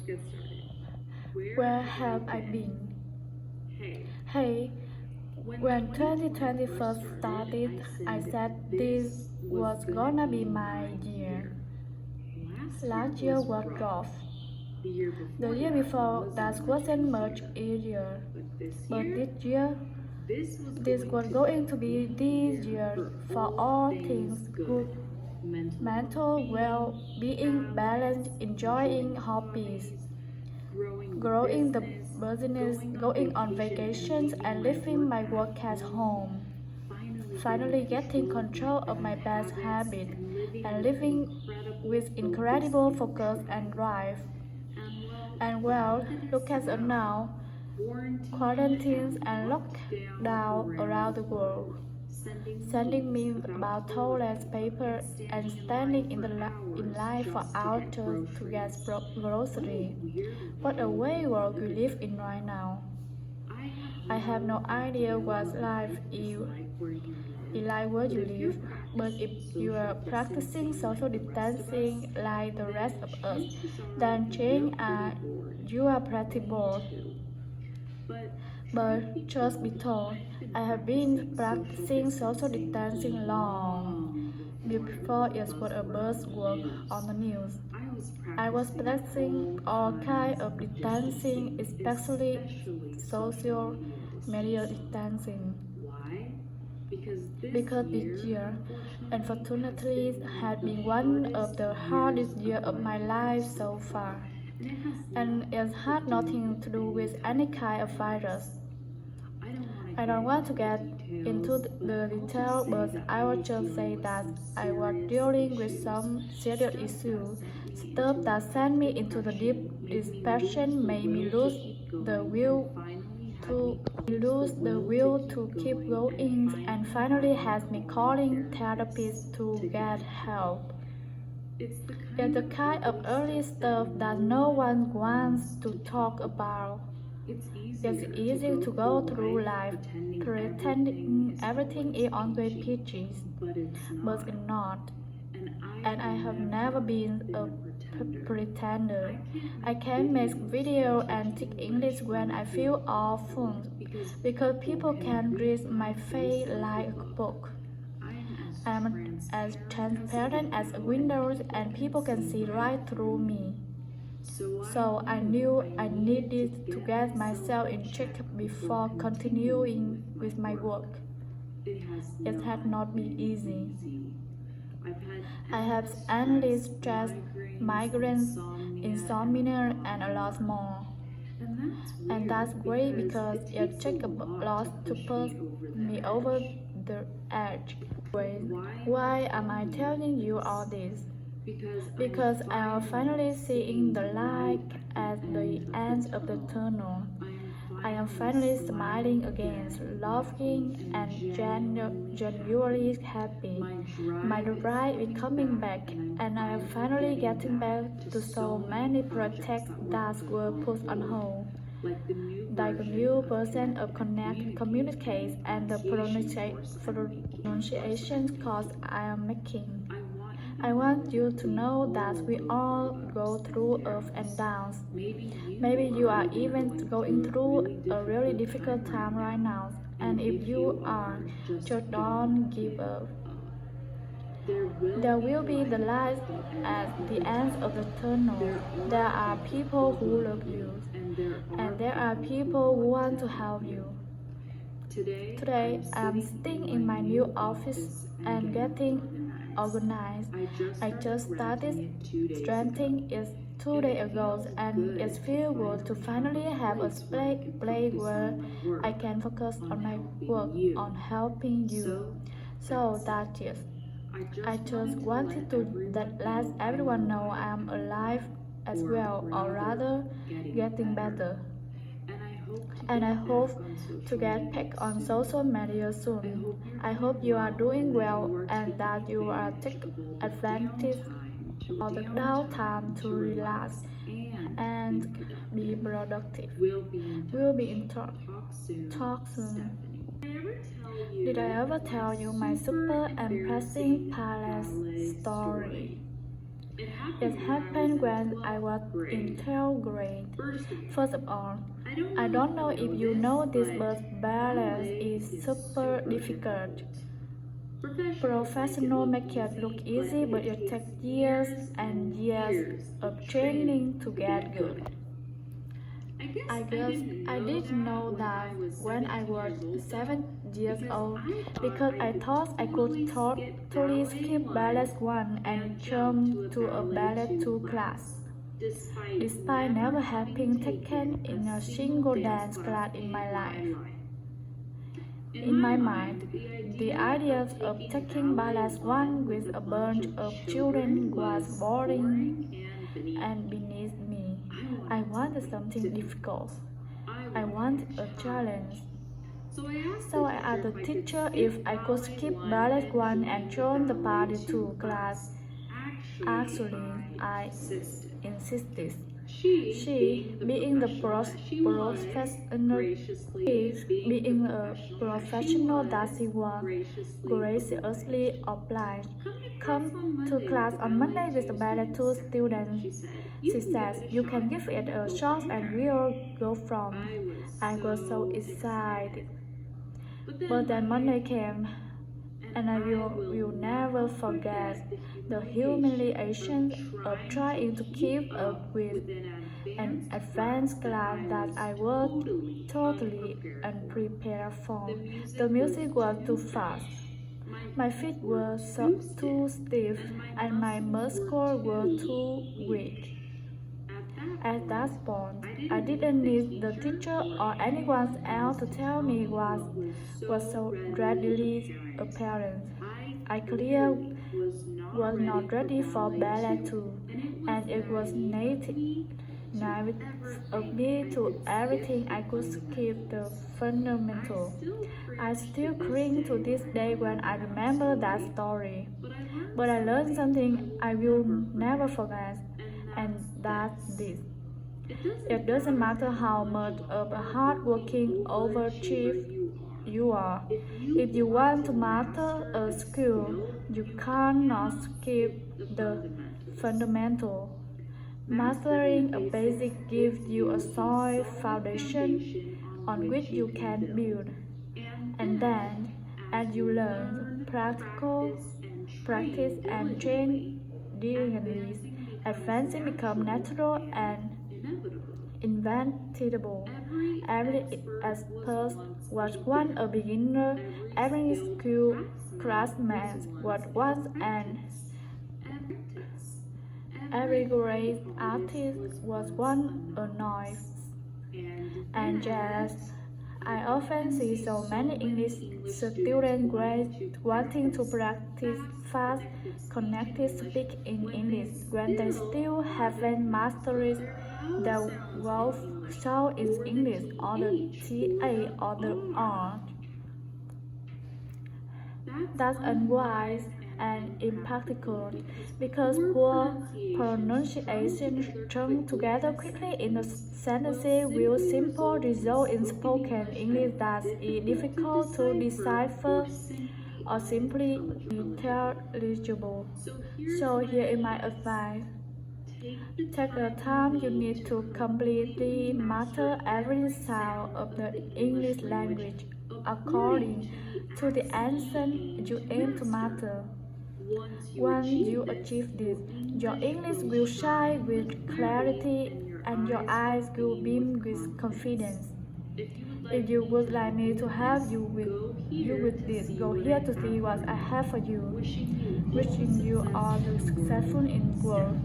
let's get started. Where have I been? Hey, Hey, when 2020 first started, I I said this was gonna be my year. Last year was rough. The year before, that wasn't much easier. But this year, this was going to be this year for all things good. Mental well-being, balance, enjoying hobbies, growing the business, going on vacations, and leaving my work at home. Finally getting control of my bad habit and living with incredible focus and drive. And well, look at us now, quarantines and lockdown around the world, sending memes about toilet paper and standing in line for hours just to get groceries. What a weird world we live in right now. I have no idea what life is like where you live, but if you are practicing social distancing like the rest of us, then change you are pretty bored. But just be told, I have been practicing social distancing long before it was a buzzword on the news. I was practicing all kinds of distancing, especially social media distancing. Because this year, unfortunately, had been one of the hardest years of my life so far. And it had nothing to do with any kind of virus. I don't want to get into the detail, but I will just say that I was dealing with some serious issues. Stuff that sent me into the deep depression made me lose the will to keep going, and finally has me calling therapists to get help. It's the kind of early stuff that no one wants to talk about. It's easy to go through life pretending everything is always peachy, but it's not. And I have never been a pretender. I can make video and speak English when I feel awful because people can read my face like a book. I'm as transparent as a window and people can see right through me. So I knew I needed to get myself in check before continuing with my work. It had not been easy. I have endless stress, migraines, insomnia, and a lot more. And that's great because it took a lot to push me over the edge. Wait, why am I telling you all this? Because I am finally seeing the light at the end of the tunnel. I am finally smiling again, laughing, and genuinely happy. My drive is coming back, and I am finally getting back to so many projects that were put on hold, like the new version of Connect Communicate and the pronunciation course I am making. I want you to know that we all go through ups and downs. Maybe you are even going through a really difficult time right now, and if you are, just don't give up. There will be the light at the end of the tunnel. There are people who love you, and there are people who want to help you. Today, I am sitting in my new office and getting organized. I just started strengthening it 2 days ago, and it feels good to finally have a place where I can focus on my work, on helping you. So that's it. I just wanted to let everyone know I am alive as well, or rather, getting better. And I hope to get back on social media soon. I hope you are doing well and that you are taking advantage of the downtime to relax and be productive. We'll be in talk soon. Did I ever tell you my super embarrassing palace story? It happened when I was in 12th grade. First of all, I don't know if you know this, but ballet is super difficult. Professionals make it look easy, but it takes years and years of training to get good. I guess I didn't know that when I was 7 years old because I thought I could totally skip ballet 1 and jump to a ballet 2 class. Despite never having taken in a single dance class in my life. In my mind, the idea of taking ballet 1 with a bunch of children was boring and beneath me. I wanted something difficult. I wanted a challenge. So I asked the teacher if I could skip ballet 1 and join the ballet 2 class. Actually, I insisted. She, being a professional that she was, graciously obliged. Come to class on Monday with the ballet 2 students. She says, you can give it a shot and we'll go from. I was so excited. But then Monday came, and I will never forget the humiliation of trying to keep up with an advanced class that I was totally unprepared for. The music was too fast. My feet were too stiff, and my muscles were too weak. At that point, I didn't need the teacher or anyone else to tell me what was so readily apparent. I clearly was not ready for ballet 2, and it was naive of me to everything I could skip the fundamental. I still cling to this day when I remember that story. But I learned something I will never forget, and that's this. It doesn't matter how much of a hard-working overachiever you are. If you want to master a skill, you cannot skip the fundamental. Mastering a basic gives you a solid foundation on which you can build. And then, as you learn, practice and train diligently, advancing becomes natural and inevitable. Every expert was once a beginner, every skilled craftsman was once an every great artist was once a novice. And just I often see so many English students wanting to practice fast, connected speak in English when they still haven't mastered the vowel sound in English or the TA or the R. That's unwise and impractical because poor pronunciation strung together quickly in a sentence will simply result in spoken English that is difficult to decipher or simply unintelligible. So here is my advice. Take the time you need to completely master every sound of the English language according to the accent you aim to master. Once you achieve this, your English will shine with clarity and your eyes will beam with confidence. If you would like me to help you with this, go here to see what I have for you. Wishing you all the successful in the world.